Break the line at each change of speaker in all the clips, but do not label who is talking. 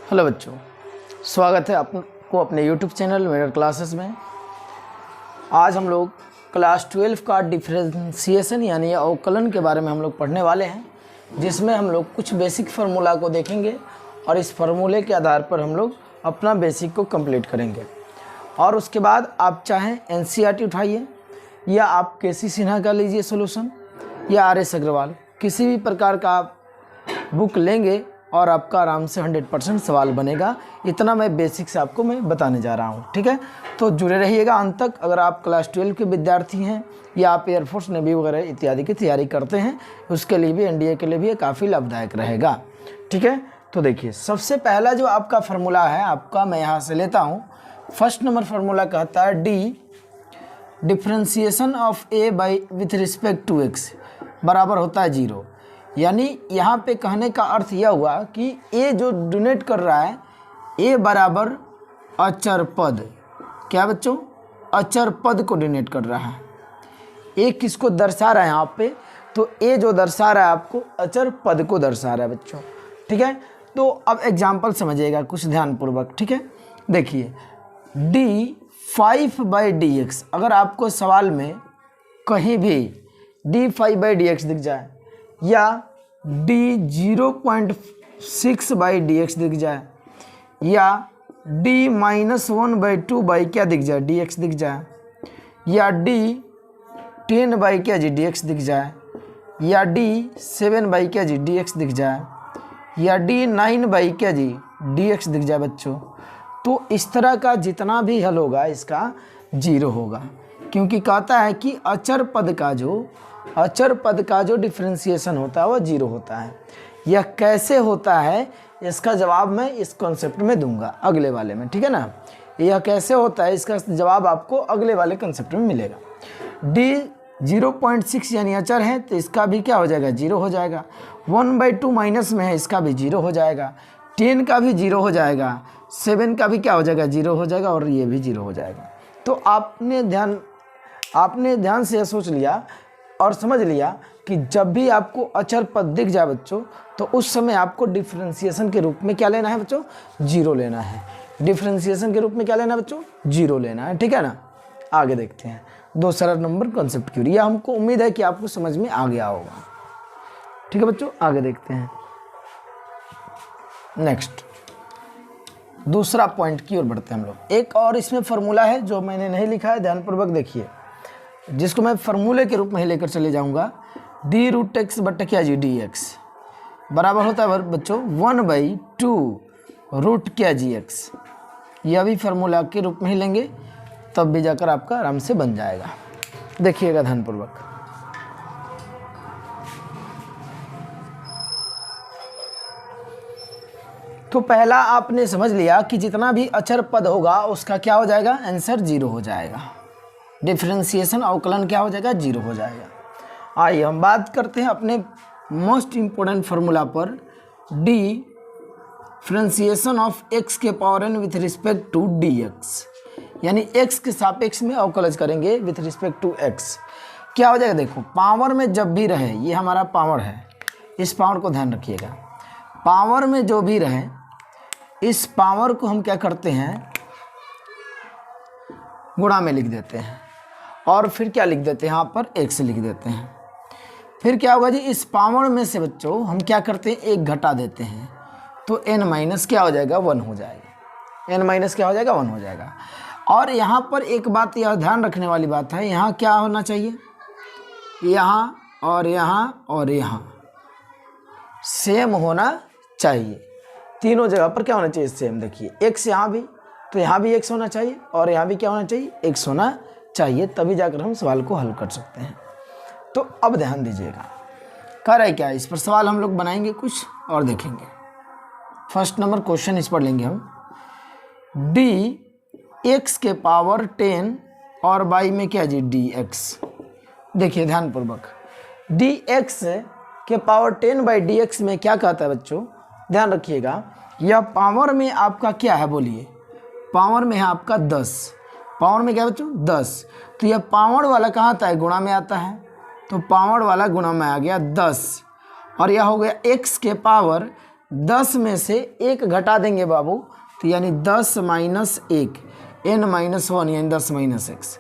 Hello बच्चों, स्वागत है आपको अपने YouTube चैनल मिरर क्लासेस में। आज हम लोग क्लास 12 का डिफरेंशिएशन यानी अवकलन के बारे में हम लोग पढ़ने वाले हैं, जिसमें हम लोग कुछ बेसिक फार्मूला को देखेंगे और इस फार्मूले के आधार पर हम लोग अपना बेसिक को कंप्लीट करेंगे। और उसके बाद आप चाहें NCERT उठाइए या आप KC सिन्हा का लीजिए सोल्यूशन या RS अग्रवाल, किसी भी प्रकार का आप बुक लेंगे और आपका आराम से 100% सवाल बनेगा। इतना मैं बेसिक से आपको मैं बताने जा रहा हूँ, ठीक है। तो जुड़े रहिएगा अंत तक। अगर आप क्लास 12 के विद्यार्थी हैं या आप एयरफोर्स नेवी वगैरह इत्यादि की तैयारी करते हैं, उसके लिए भी NDA के लिए भी काफ़ी लाभदायक रहेगा, ठीक है। तो देखिए, सबसे पहला जो आपका फार्मूला है आपका, मैं यहाँ से लेता हूँ। फर्स्ट नंबर फार्मूला कहता है D differentiation of A by with respect to X बराबर होता है 0। यानी यहाँ पे कहने का अर्थ यह हुआ कि ए जो डोनेट कर रहा है, ए बराबर अचर पद, क्या बच्चों, अचर पद को डोनेट कर रहा है। ए किसको दर्शा रहा है यहाँ पे, तो ए जो दर्शा रहा है आपको अचर पद को दर्शा रहा है बच्चों, ठीक है। तो अब एग्जाम्पल समझिएगा कुछ ध्यानपूर्वक, ठीक है। देखिए d5/dx, अगर आपको सवाल में कहीं भी d5/dx दिख जाए या d0.6/dx दिख जाए या d-1/2 क्या दिख जाए dx दिख जाए या d10/dx दिख जाए या d7/dx दिख जाए या d9/dx दिख जाए बच्चों, तो इस तरह का जितना भी हल होगा इसका 0 होगा, क्योंकि कहता है कि अचर पद का जो डिफरेंशिएशन होता है वो 0 होता है। यह कैसे होता है इसका जवाब मैं इस कॉन्सेप्ट में दूंगा अगले वाले में, ठीक है ना। यह कैसे होता है इसका जवाब आपको अगले वाले कॉन्सेप्ट में मिलेगा। d0.6 यानी अचर है तो इसका भी क्या हो जाएगा, 0 हो जाएगा। 1/2 माइनस में है, इसका भी 0 हो जाएगा। 10 का भी 0 हो जाएगा। 7 का भी क्या हो जाएगा, 0 हो जाएगा और ये भी 0 हो जाएगा। तो आपने ध्यान से सोच लिया और समझ लिया कि जब भी आपको अचर पद दिख जाए बच्चों, तो उस समय आपको डिफरेंशिएशन के रूप में क्या लेना है बच्चों, 0 लेना है। डिफरेंशिएशन के रूप में क्या लेना है बच्चों, 0 लेना है, ठीक है ना। आगे देखते हैं दूसरा नंबर कॉन्सेप्ट क्यूरी। यह हमको उम्मीद है कि आपको समझ में आ गया होगा, ठीक है बच्चों। आगे देखते हैं नेक्स्ट दूसरा पॉइंट की ओर बढ़ते हैं हम लोग। एक और इसमें फार्मूला है जो मैंने नहीं लिखा है, ध्यानपूर्वक देखिए, जिसको मैं फार्मूले के रूप में ही लेकर चले जाऊंगा। d√x बट्टा क्या जी dx बराबर होता है बच्चों 1/2 रूट क्या gx। यह भी फार्मूला के रूप में ही लेंगे, तब भी जाकर आपका आराम से बन जाएगा। देखिएगा ध्यानपूर्वक। तो पहला आपने समझ लिया कि जितना भी अचर पद होगा उसका क्या हो जाएगा, आंसर 0 हो जाएगा। डिफरेंशिएशन अवकलन क्या हो जाएगा, 0 हो जाएगा। आइए हम बात करते हैं अपने मोस्ट इम्पोर्टेंट फार्मूला पर, डिफरेंशिएशन ऑफ x के power n with respect to dx, यानी x के सापेक्ष में अवकलज करेंगे विथ रिस्पेक्ट टू x। क्या हो जाएगा, देखो पावर में जब भी रहे, ये हमारा पावर है, इस पावर को ध्यान रखिएगा। पावर में जो भी रहे, इस पावर को हम क्या करते हैं, गुणा में लिख देते हैं और फिर क्या लिख देते हैं, यहाँ पर x लिख देते हैं। फिर क्या होगा जी, इस पावर में से बच्चों हम क्या करते हैं, 1 घटा देते हैं, तो n माइनस क्या हो जाएगा, 1 हो जाएगा। n माइनस क्या हो जाएगा, 1 हो जाएगा। और यहाँ पर एक बात यह ध्यान रखने वाली बात है, यहाँ क्या होना चाहिए, यहाँ और यहाँ और यहाँ सेम होना चाहिए। तीनों जगह पर क्या होना चाहिए, सेम। देखिए x यहाँ भी, तो यहाँ भी x होना चाहिए और यहाँ भी क्या होना चाहिए, x होना चाहिए, तभी जाकर हम सवाल को हल कर सकते हैं। तो अब ध्यान दीजिएगा, कह रहा है क्या, इस पर सवाल हम लोग बनाएंगे कुछ और देखेंगे। फर्स्ट नंबर क्वेश्चन इस पर लेंगे हम, dx के पावर 10 और y में क्या जी dx। देखिए ध्यानपूर्वक, dx के पावर 10/dx में क्या कहता है बच्चों, ध्यान रखिएगा। यह पावर में आपका क्या है, बोलिए, पावर में है आपका 10। पावर में क्या है बच्चों, 10। तो यह पावर वाला कहाँ आता है, गुणा में आता है, तो पावर वाला गुणा में आ गया 10 और यह हो गया x के पावर 10 में से 1 घटा देंगे बाबू, तो यानी 10 माइनस 1 n माइनस 1 यानी 10 माइनस एक्स।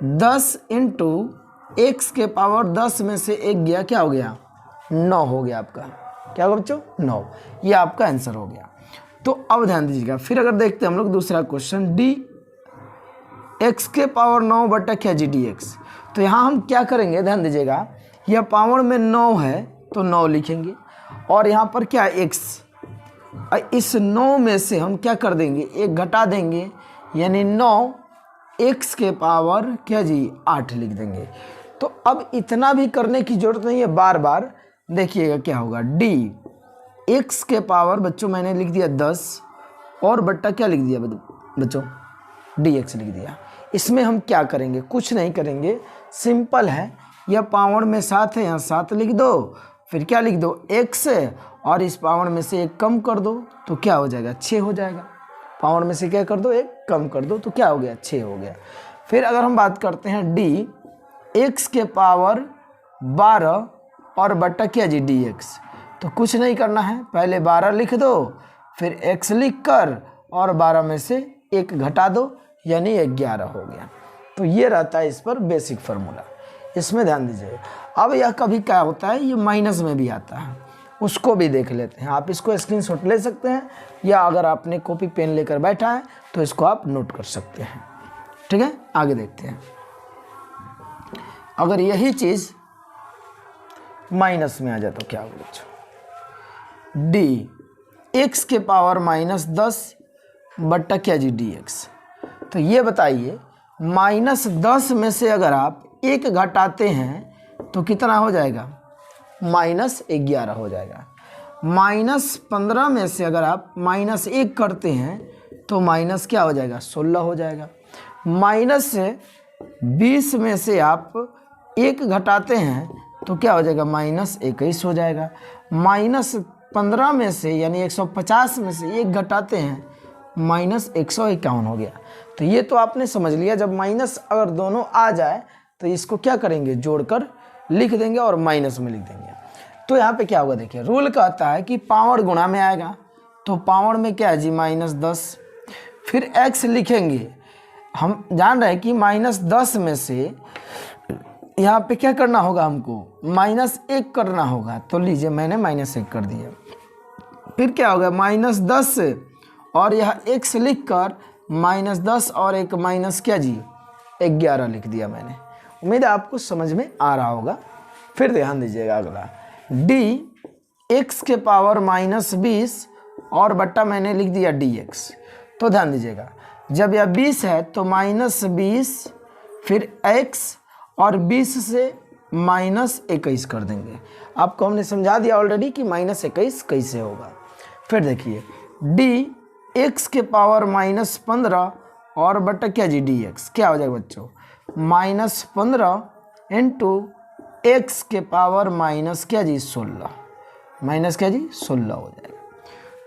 10 इंटू एक्स के पावर 10 में से 1 गया, क्या हो गया 9 हो गया आपका। क्या होगा बच्चों 9, ये आपका आंसर हो गया। तो अब ध्यान दीजिएगा, फिर अगर देखते हैं हम लोग दूसरा क्वेश्चन, डी एक्स के पावर 9 बटा क्या जी डी एक्स। तो यहाँ हम क्या करेंगे, ध्यान दीजिएगा, यह पावर में 9 है तो 9 लिखेंगे, और यहाँ पर क्या है x, इस 9 में से हम क्या कर देंगे 1 घटा देंगे, यानी 9 x के पावर क्या जी 8 लिख देंगे। तो अब इतना भी करने की जरूरत नहीं है बार बार, देखिएगा क्या होगा, डी x के पावर बच्चों मैंने लिख दिया 10 और बट्टा क्या लिख दिया बच्चों dx लिख दिया। इसमें हम क्या करेंगे, कुछ नहीं करेंगे, सिंपल है, यह पावर में 7 है, यहाँ 7 लिख दो, फिर क्या लिख दो x और इस पावर में से 1 कम कर दो तो क्या हो जाएगा 6 हो जाएगा। पावर में से क्या कर दो 1 कम कर दो तो क्या हो गया 6 हो गया। फिर अगर हम बात करते हैं डी x के पावर 12 और बट्टा क्या जी dx, तो कुछ नहीं करना है, पहले 12 लिख दो, फिर x लिख कर और 12 में से 1 घटा दो, यानी 11 हो गया। तो ये रहता है इस पर बेसिक फार्मूला, इसमें ध्यान दीजिए। अब यह कभी क्या होता है, ये माइनस में भी आता है, उसको भी देख लेते हैं। आप इसको स्क्रीनशॉट ले सकते हैं, या अगर आपने कॉपी पेन लेकर बैठा है तो इसको आप नोट कर सकते हैं। ठीक है, आगे देखते हैं। अगर यही चीज़ माइनस में आ जाए तो क्या होगा बच्चों, डी एक्स के पावर माइनस 10 बट्टा क्या जी डी एक्स। तो ये बताइए, माइनस 10 में से अगर आप 1 घटाते हैं तो कितना हो जाएगा, माइनस 11 हो जाएगा। माइनस 15 में से अगर आप माइनस 1 करते हैं तो माइनस क्या हो जाएगा 16 हो जाएगा। माइनस 20 में से आप 1 घटाते हैं तो क्या हो जाएगा माइनस 21 हो जाएगा। माइनस 15 में से यानी 150 में से 1 घटाते हैं माइनस 151 हो गया। तो ये तो आपने समझ लिया, जब माइनस अगर दोनों आ जाए तो इसको क्या करेंगे जोड़कर लिख देंगे और माइनस में लिख देंगे। तो यहाँ पे क्या होगा, देखिए रूल कहता है कि पावर गुणा में आएगा, तो पावर में क्या है जी माइनस 10, फिर x लिखेंगे। हम जान रहे हैं कि माइनस 10 में से यहाँ पे क्या करना होगा, हमको माइनस 1 करना होगा, तो लीजिए मैंने माइनस 1 कर दिया। फिर क्या होगा माइनस 10 और यह x लिख कर माइनस 10 और एक माइनस क्या जी 11 लिख दिया मैंने। उम्मीद है आपको समझ में आ रहा होगा। फिर ध्यान दीजिएगा अगला, डी एक्स के पावर माइनस 20 और बट्टा मैंने लिख दिया dx। तो ध्यान दीजिएगा, जब यह 20 है तो माइनस 20 फिर x और 20 से माइनस 21 कर देंगे। आपको हमने समझा दिया ऑलरेडी कि माइनस 21 कैसे होगा। फिर देखिए डी एक्स के पावर माइनस 15 और बटा क्या जी डी एक्स, क्या हो जाएगा बच्चों माइनस 15 इंटू एक्स के पावर माइनस क्या जी 16, माइनस क्या जी 16 हो जाएगा।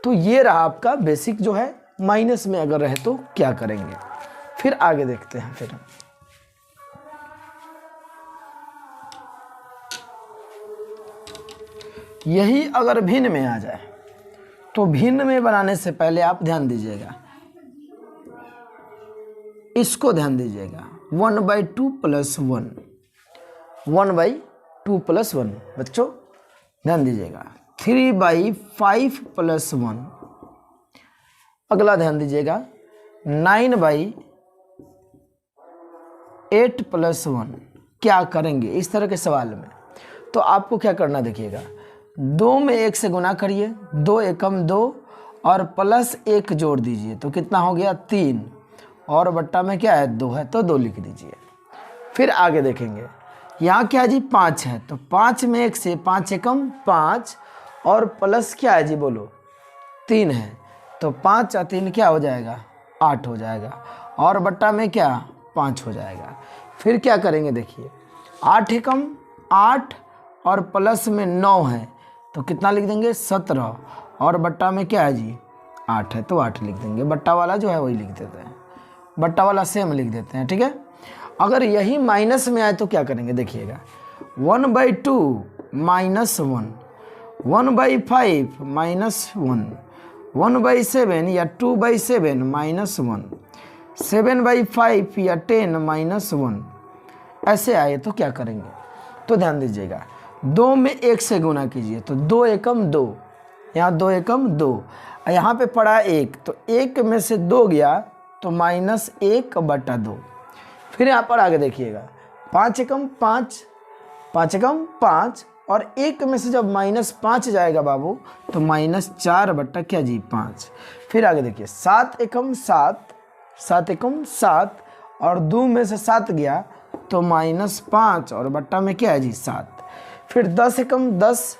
तो ये रहा आपका बेसिक जो है, माइनस में अगर रहे तो क्या करेंगे। फिर आगे देखते हैं। फिर यही अगर भिन्न में आ जाए तो भिन्न में बनाने से पहले आप ध्यान दीजिएगा, इसको ध्यान दीजिएगा 1/2 + 1, 1/2 + 1 बच्चों ध्यान दीजिएगा, 3/5 + 1। अगला ध्यान दीजिएगा 9/8 + 1। क्या करेंगे इस तरह के सवाल में, तो आपको क्या करना देखिएगा, 2 में 1 से गुना करिए, 2 एकम 2 और प्लस 1 जोड़ दीजिए तो कितना हो गया 3 और बट्टा में क्या है 2 है तो 2 लिख दीजिए। फिर आगे देखेंगे, यहाँ क्या है जी 5 है तो 5 में 1 से 5 एकम 5 और प्लस क्या है जी बोलो 3 है तो 5 और 3 क्या हो जाएगा 8 हो जाएगा और बट्टा में क्या 5 हो जाएगा। फिर क्या करेंगे देखिए 8 एकम 8 और प्लस में 9 है तो कितना लिख देंगे 17 और बट्टा में क्या है जी 8 है तो 8 लिख देंगे। बट्टा वाला जो है वही लिख देते हैं, बट्टा वाला सेम लिख देते हैं। ठीक है, अगर यही माइनस में आए तो क्या करेंगे देखिएगा 1/2 - 1, 1/5 -1, 1/7 या 2/7 -1, 7/5 या 10 -1 ऐसे आए तो क्या करेंगे? तो ध्यान दीजिएगा, 2 में 1 से गुना कीजिए तो 2 एकम 2, यहाँ 2 एकम 2, यहाँ पे पड़ा 1 तो 1 में से 2 गया तो -1/2। फिर यहाँ पर आगे देखिएगा, 5 एकम 5, 5 एकम 5 और 1 में से जब -5 जाएगा बाबू तो -4/5। फिर आगे देखिए, 7 एकम 7, 7 एकम 7 और 2 में से 7 गया तो -5 और बट्टा में क्या है जी 7। फिर 10 एकम 10,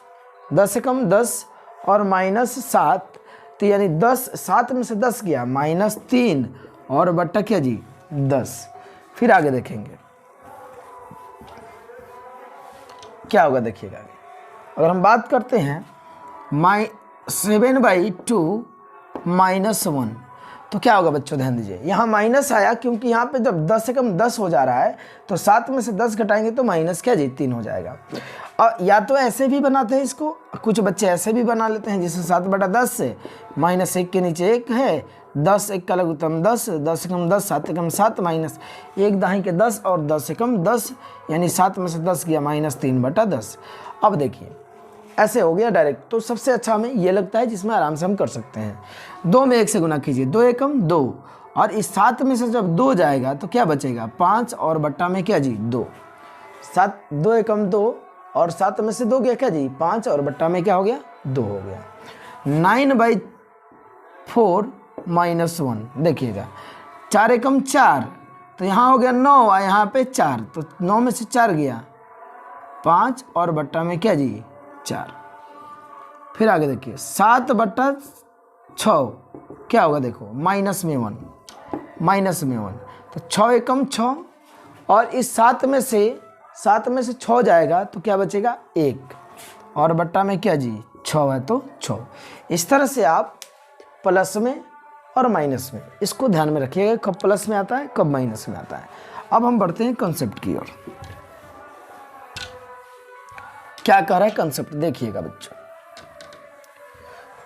10 एकम 10 और -7 तो यानी 10, 7 में से 10 गया -3 और बट्टा क्या जी 10। फिर आगे देखेंगे क्या होगा, देखिएगा अगर हम बात करते हैं 7/2 -1 तो क्या होगा बच्चों? ध्यान दीजिए, यहाँ माइनस आया क्योंकि यहाँ पे जब 10 से कम 10 हो जा रहा है तो 7 में से 10 घटाएंगे तो माइनस क्या जी 3 हो जाएगा। और या तो ऐसे भी बनाते हैं इसको, कुछ बच्चे ऐसे भी बना लेते हैं जिससे 7/10 से -1 के नीचे 1 है, 10 1 का लघुत्तम 10, 10 से कम 10, 7 से कम 7 -1 दाहीं के 10 और 10 से कम 10 यानी 7 में से 10 गया -3/10। अब देखिए ऐसे हो गया डायरेक्ट, तो सबसे अच्छा हमें ये लगता है जिसमें आराम से हम कर सकते हैं। 2 में 1 से गुना कीजिए, 2 एकम 2 और इस 7 में से जब 2 जाएगा तो क्या बचेगा 5 और बट्टा में क्या जी 2, 7 2 एकम 2 और 7 में से 2 गया क्या जी 5 और बट्टा में क्या हो गया 2 हो गया। 9/4 -1 देखिएगा, 4 एकम 4 तो यहाँ हो गया 9 और यहाँ पे 4 तो 9 में से 4 गया 5 और बट्टा में क्या जी 4। फिर आगे देखिए 7/6 क्या होगा, देखो माइनस में 1 तो 6 एकम 6 और इस 7 में से 6 जाएगा तो क्या बचेगा 1 और बट्टा में क्या जी 6 है तो 6। इस तरह से आप प्लस में और माइनस में इसको ध्यान में रखिएगा, कब प्लस में आता है कब माइनस में आता है। अब हम बढ़ते हैं कंसेप्ट की ओर। क्या कह रहा है कंसेप्ट, देखिएगा बच्चों।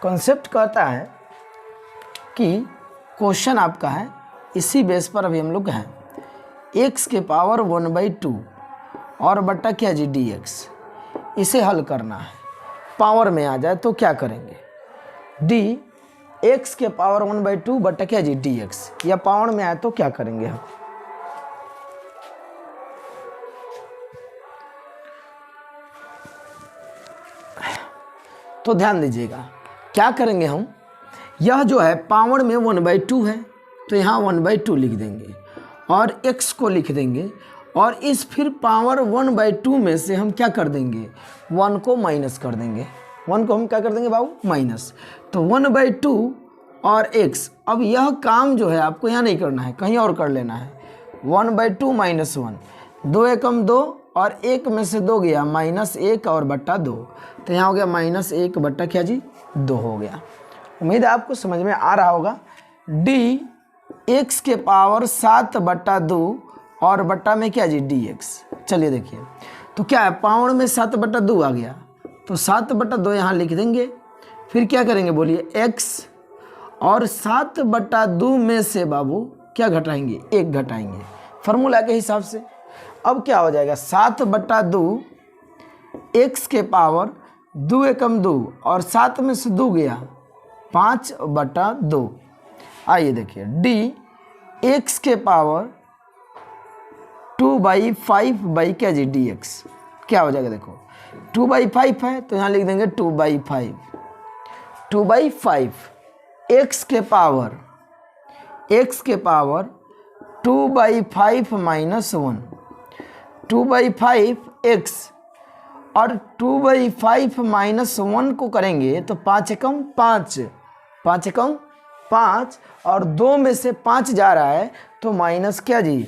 कंसेप्ट कहता है कि क्वेश्चन आपका है, इसी बेस पर अभी हम लोग हैं, x के पावर 1/2 और बट्टा क्या जी dx, इसे हल करना है। पावर में आ जाए तो क्या करेंगे, d x के पावर 1/2 बट्टा क्या जी dx, या पावर में आए तो क्या करेंगे हम। तो ध्यान दीजिएगा क्या करेंगे हम, यह जो है पावर में 1/2 है तो यहाँ 1/2 लिख देंगे और x को लिख देंगे और इस फिर पावर 1/2 में से हम क्या कर देंगे 1 को माइनस कर देंगे, 1 को हम क्या कर देंगे बाबू माइनस, तो 1/2 और x। अब यह काम जो है आपको यहाँ नहीं करना है, कहीं और कर लेना है। 1/2 -1, 2 एकम 2 और 1 में से 2 गया -1 और बट्टा 2 तो यहाँ हो गया -1 बट्टा क्या जी 2 हो गया। उम्मीद है आपको समझ में आ रहा होगा। d x के पावर 7/2 और बट्टा में क्या जी dx। चलिए देखिए तो क्या है, पावर में 7/2 आ गया तो 7/2 यहाँ लिख देंगे। फिर क्या करेंगे बोलिए x और 7/2 में से बाबू क्या घटाएंगे 1 घटाएंगे फार्मूला के हिसाब से। अब क्या हो जाएगा 7/2 x के पावर 2 एकम 2 और 7 में से 2 गया 5/2। आइए देखिए d x के पावर 2/5 क्या जी dx क्या हो जाएगा, देखो 2/5 है तो यहाँ लिख देंगे 2/5 x के पावर 2/5 -1 2/5 x और 2/5 -1 को करेंगे तो 5 एकम 5 और 2 में से 5 जा रहा है तो माइनस क्या जी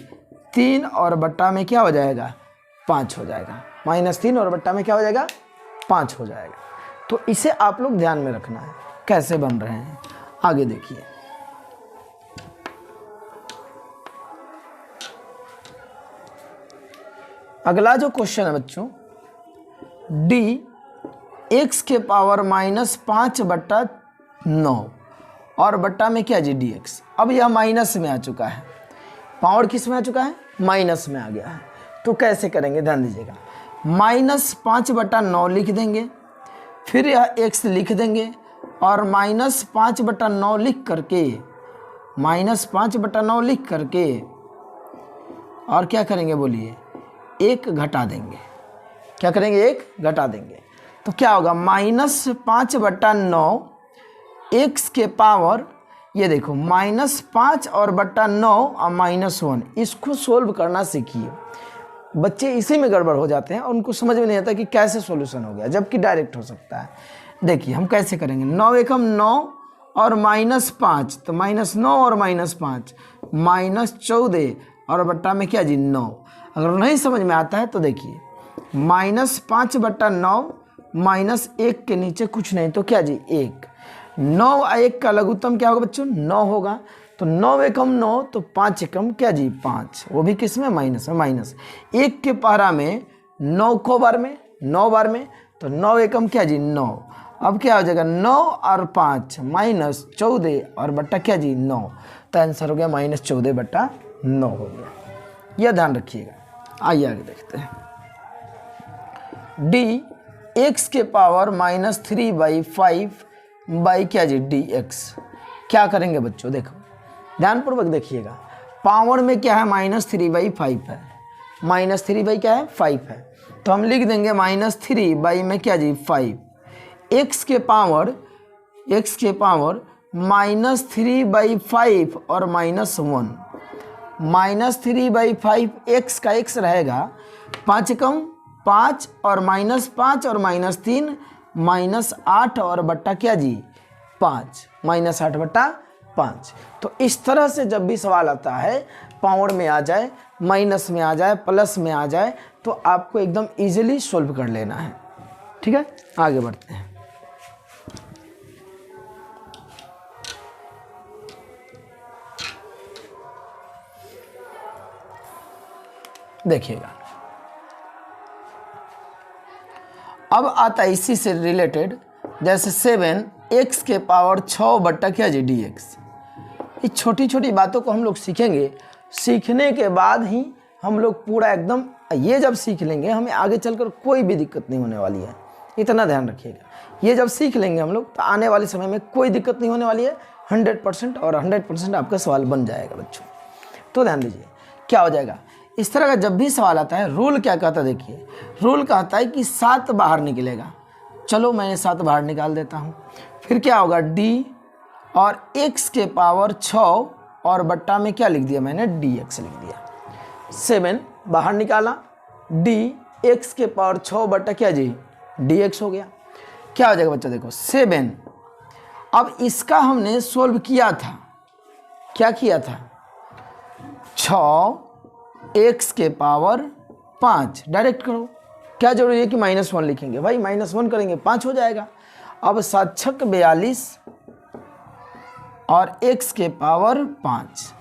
3 और बट्टा में क्या हो जाएगा 5 हो जाएगा, -3 और बट्टा में क्या हो जाएगा 5 हो जाएगा। तो इसे आप लोग ध्यान में रखना है कैसे बन रहे हैं। आगे देखिए अगला जो क्वेश्चन है बच्चों, d x के पावर -5/9 और बट्टा में क्या जी dx। अब यह माइनस में आ चुका है, पावर किस में आ चुका है, माइनस में आ गया है। तो कैसे करेंगे, ध्यान दीजिएगा, -5/9 लिख देंगे, फिर यह x लिख देंगे और -5/9 लिख करके -5/9 लिख करके और क्या करेंगे बोलिए, 1 घटा देंगे। क्या करेंगे, 1 घटा देंगे। तो क्या होगा, -5/9 x के पावर, ये देखो -5 और बट्टा 9 और -1, इसको सोल्व करना सीखिए। बच्चे इसी में गड़बड़ हो जाते हैं और उनको समझ में नहीं आता कि कैसे सॉल्यूशन हो गया, जबकि डायरेक्ट हो सकता है। देखिए हम कैसे करेंगे, 9 एकम 9 और -5, तो -9 और -5 -14 और बट्टा में क्या जी 9। अगर नहीं समझ में आता है तो देखिए, -5/9 -1 के नीचे कुछ नहीं तो क्या जी 1। 9 और 1 का लघुत्तम क्या होगा बच्चों, 9 होगा। तो 9 एकम 9 तो 5 एकम क्या जी 5, वो भी किस में, माइनस में। माइनस 1 के पहरा में 9 को बार में, 9 बार में, तो 9 एकम क्या जी 9। अब क्या हो जाएगा, 9 और 5 -14 और बट्टा क्या जी 9। तो आंसर हो गया -14/9 हो गया। यह ध्यान रखिएगा। आइए आगे देखते हैं। डी x के पावर -3/5 बाई क्या जी dx। क्या करेंगे बच्चों, देखो ध्यानपूर्वक देखिएगा। पावर में क्या है, -3/5 है, -3 क्या है 5 है, तो हम लिख देंगे -3 बाई में क्या जी 5। x के पावर -3/5 और -1, -3/5 x का x रहेगा, 5 कम 5 और -5 और -3 -8 और बट्टा क्या जी 5, -8/5। तो इस तरह से जब भी सवाल आता है, पावर में आ जाए, माइनस में आ जाए, प्लस में आ जाए, तो आपको एकदम इजीली सॉल्व कर लेना है। ठीक है, आगे बढ़ते हैं। देखिएगा, अब आता है इसी से रिलेटेड, जैसे 7x के पावर 6 बट्टा क्या जी dx। इस छोटी छोटी बातों को हम लोग सीखेंगे, सीखने के बाद ही हम लोग पूरा एकदम, ये जब सीख लेंगे हमें आगे चलकर कोई भी दिक्कत नहीं होने वाली है, इतना ध्यान रखिएगा। ये जब सीख लेंगे हम लोग तो आने वाले समय में कोई दिक्कत नहीं होने वाली है, 100% और 100% आपका सवाल बन जाएगा बच्चों। तो ध्यान दीजिए, क्या हो जाएगा, इस तरह का जब भी सवाल आता है, रूल क्या कहता है, देखिए रूल कहता है कि 7 बाहर निकलेगा। चलो मैंने 7 बाहर निकाल देता हूँ। फिर क्या होगा, d और x के पावर 6 और बट्टा में क्या लिख दिया मैंने, dx लिख दिया। 7 बाहर निकाला, d x के पावर 6 बट्टा क्या जी dx हो गया। क्या हो जाएगा बच्चा, देखो 7। अब इसका हमने सोल्व किया था, क्या किया था, 6x के पावर 5 डायरेक्ट करो। क्या जरूरी है कि -1 लिखेंगे, भाई -1 करेंगे 5 हो जाएगा। अब 7 छक 42 और x के पावर 5।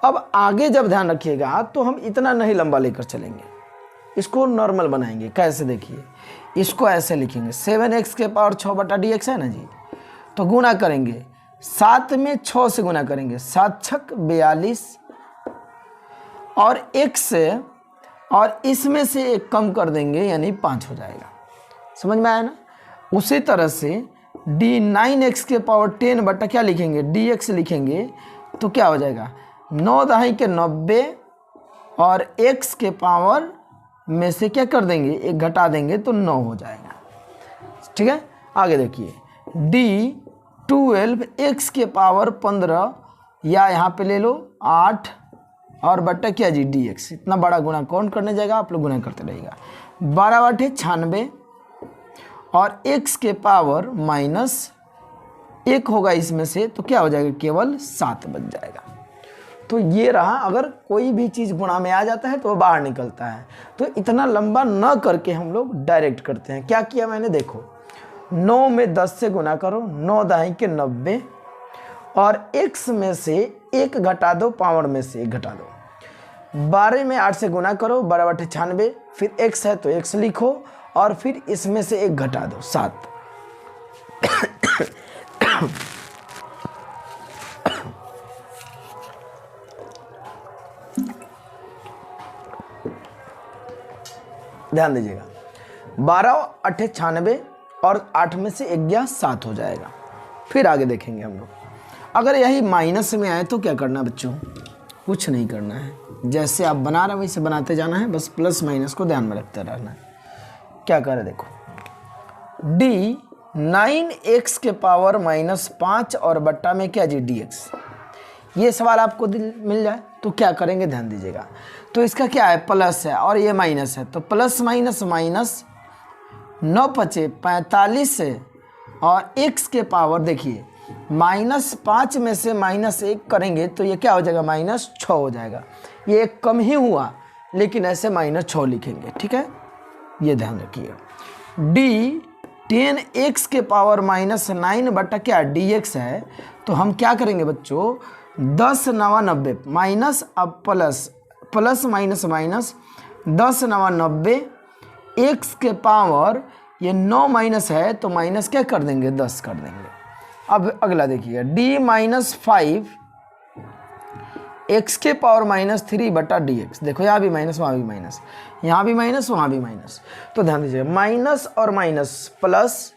अब आगे जब ध्यान रखिएगा तो हम इतना नहीं लंबा लेकर चलेंगे, इसको नॉर्मल बनाएंगे। कैसे, देखिए इसको ऐसे लिखेंगे, 7x के पावर 6 बटा dx है ना जी, तो गुना करेंगे 7 में 6 से गुना करेंगे, 7 छक 42 और x से, और इसमें से 1 कम कर देंगे यानी 5 हो जाएगा। समझ में आया ना। उसी तरह से d 9x के पावर 10 बटा क्या लिखेंगे, dx लिखेंगे, तो क्या हो जाएगा, 9 दहाई के 90 और x के पावर में से क्या कर देंगे, 1 घटा देंगे तो 9 हो जाएगा। ठीक है, आगे देखिए, d 12x के पावर 15 या यहाँ पे ले लो 8 और बट्टा क्या जी dx। इतना बड़ा गुना कौन करने जाएगा, आप लोग गुना करते रहिएगा। 12 बटे 96 और x के पावर -1 होगा इसमें से, तो क्या हो जाएगा, केवल 7 बच जाएगा। तो ये रहा, अगर कोई भी चीज़ गुणा में आ जाता है तो वो बाहर निकलता है। तो इतना लंबा न करके हम लोग डायरेक्ट करते हैं। क्या किया मैंने, देखो 9 में 10 से गुना करो, 9 दहाई के 90 और x में से 1 घटा दो, पावर में से 1 घटा दो। 12 में 8 से गुना करो, 12 बटे 96, फिर x है तो x लिखो और फिर इसमें से एक घटा दो 7। ध्यान दीजिएगा, 12 8 96 और 8 में से 1 गया 7 हो जाएगा। फिर आगे देखेंगे हम लोग। अगर यही माइनस में आए तो क्या करना है बच्चों? कुछ नहीं करना है, जैसे आप बना रहे हैं वैसे बनाते जाना है, बस प्लस माइनस को ध्यान में रखते रहना है। क्या करें देखो, डी 9x के पावर -5 और बट्टा में क्या जी dx। ये सवाल आपको मिल जाए तो क्या करेंगे, ध्यान दीजिएगा। तो इसका क्या है, प्लस है और ये माइनस है, तो प्लस माइनस माइनस 9 पचे 45 से और x के पावर देखिए -5 में से -1 करेंगे तो ये क्या हो जाएगा, -6 हो जाएगा। ये एक कम ही हुआ लेकिन ऐसे -6 लिखेंगे, ठीक है, ये ध्यान रखिएगा। डी 10x के पावर -9 बटा क्या dx है, तो हम क्या करेंगे बच्चों, 10 9 90 माइनस अब plus plus minus minus 10 9 90 x के पावर ये 9 माइनस है तो माइनस क्या कर देंगे, 10 कर देंगे। अब अगला देखिएगा, d -5 x के पावर -3 बटा dx। देखो यहाँ भी माइनस वहाँ भी माइनस, यहाँ भी माइनस वहाँ भी माइनस, तो ध्यान दीजिएगा माइनस और माइनस प्लस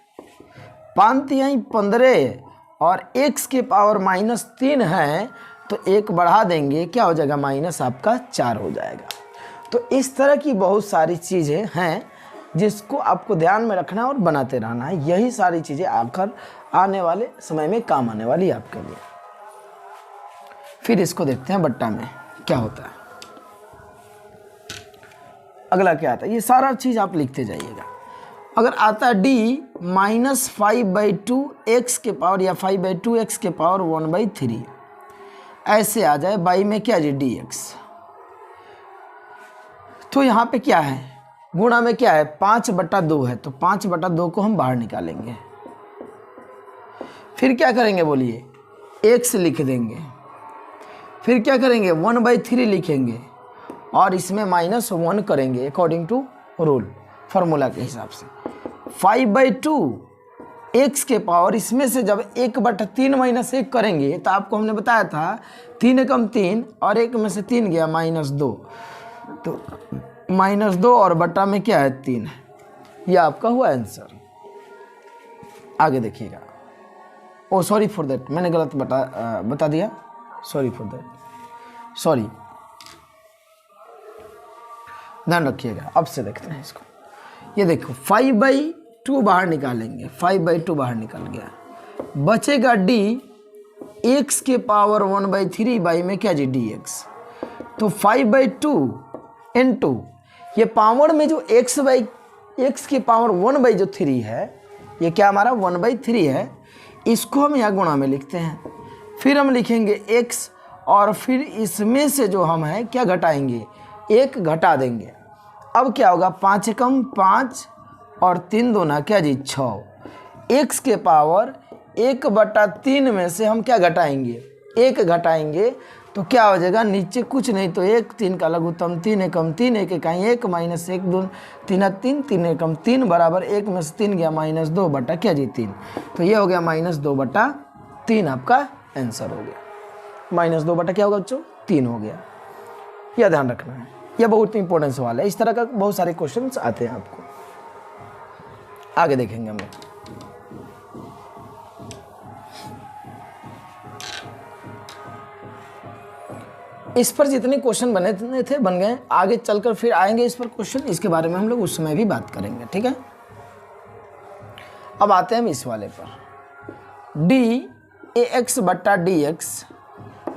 5 यहीं 15 और x के पावर -3 है तो 1 बढ़ा देंगे, क्या हो जाएगा, माइनस आपका 4 हो जाएगा। तो इस तरह की बहुत सारी चीज़ें हैं जिसको आपको ध्यान में रखना और बनाते रहना है। यही सारी चीज़ें आकर आने वाले समय में काम आने वाली है आपके लिए। फिर इसको देखते हैं बट्टा में क्या होता है। अगला क्या आता है, ये सारा चीज़ आप लिखते जाइएगा। अगर आता है d -5/2 x के पावर या 5/2 x के पावर 1/3, ऐसे आ जाए बाई में क्या जी dx, तो यहाँ पे क्या है, गुणा में क्या है 5/2 है, तो 5/2 को हम बाहर निकालेंगे। फिर क्या करेंगे बोलिए, x लिख देंगे। फिर क्या करेंगे 1/3 लिखेंगे और इसमें -1 करेंगे अकॉर्डिंग टू रूल, फार्मूला के हिसाब से। 5/2 x के पावर, इसमें से जब 1/3 - 1 करेंगे तो आपको हमने बताया था 3 कम 3 और 1 में से 3 गया -2, तो -2 और बटा में क्या है 3 है। यह आपका हुआ आंसर। आगे देखिएगा, ओ सॉरी फॉर दैट, मैंने गलत बता दिया, सॉरी फॉर दैट, सॉरी, ध्यान रखिएगा। अब से देखते हैं इसको, ये देखो 5/2 बाहर निकालेंगे, 5/2 बाहर निकल गया, बचेगा d x के पावर 1/3 बाई में क्या जी dx। तो 5/2 इंटू ये पावर में जो x के पावर 1/3 है, ये क्या हमारा 1/3 है, इसको हम यहाँ गुणा में लिखते हैं। फिर हम लिखेंगे x और फिर इसमें से जो हम है क्या घटाएंगे, 1 घटा देंगे। अब क्या होगा, 5 कम 5 और 3 दूना क्या जी 6, x के पावर 1/3 में से हम क्या घटाएंगे, 1 घटाएंगे तो क्या हो जाएगा, नीचे कुछ नहीं तो 1 3 का लघुत्तम 3 एकम 3 1 इकाई 1 माइनस 1 2 3 3 3 एकम 3 बराबर 1 में से 3 गया -2 बटा क्या जी 3, तो ये हो गया -2 बटा 3 आपका आंसर हो गया। -2 बटा क्या होगा बच्चों, 3 हो गया। यह ध्यान रखना है, यह बहुत इंपॉर्टेंट सवाल है। इस तरह का बहुत सारे क्वेश्चंस आते हैं आपको। आगे देखेंगे हम लोग। इस पर जितने क्वेश्चन बने थे बन गए, आगे चलकर फिर आएंगे इस पर क्वेश्चन, इसके बारे में हम लोग उस समय भी बात करेंगे, ठीक है। अब आते हैं हम इस वाले पर, d ax बट्टा dx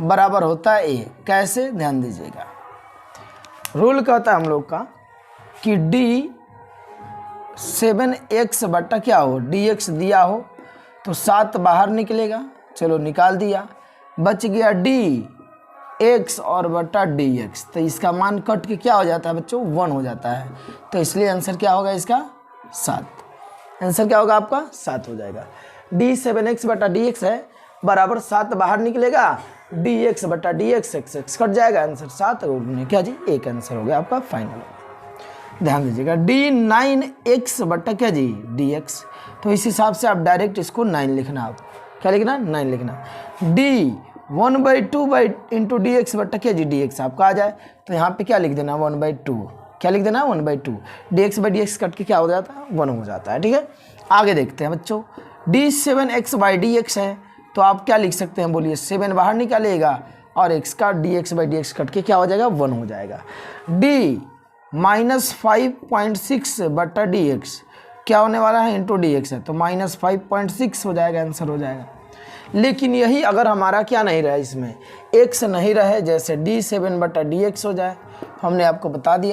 बराबर होता है a। कैसे, ध्यान दीजिएगा। रूल कहता है हम लोग का कि d 7x बट्टा क्या हो dx दिया हो तो 7 बाहर निकलेगा, चलो निकाल दिया, बच गया d x और बटा dx, तो इसका मान कट के क्या हो जाता है बच्चों, 1 हो जाता है, तो इसलिए आंसर क्या होगा इसका 7। आंसर क्या होगा आपका 7 हो जाएगा। d 7x बटा dx है बराबर 7 बाहर निकलेगा, dx बटा dx x कट जाएगा, आंसर 7 और क्या जी 1 आंसर हो गया आपका फाइनल। ध्यान दीजिएगा, D9x बट्टा क्या जी dx। तो इस हिसाब से आप डायरेक्ट इसको 9 लिखना, आप क्या लिखना 9 लिखना। D1/2 इंटू dx बट्टा क्या जी dx आपका आ जाए, तो यहाँ पे क्या लिख देना 1/2, क्या लिख देना 1/2, dx/dx कट के क्या हो जाता है 1 हो जाता है। ठीक है, आगे देखते हैं बच्चों, D7x/dx है, तो आप क्या लिख सकते हैं बोलिए, 7 बाहर निकालिएगा और x का dx/dx कट के क्या हो जाएगा 1 हो जाएगा। D-5.6 बट्टा dx क्या होने वाला है इंटू dx है, तो -5.6 हो जाएगा, आंसर हो जाएगा। लेकिन यही अगर हमारा क्या नहीं रहे, इसमें x नहीं रहे, जैसे D7 बट्टा dx हो जाए, हमने आपको बता दिया।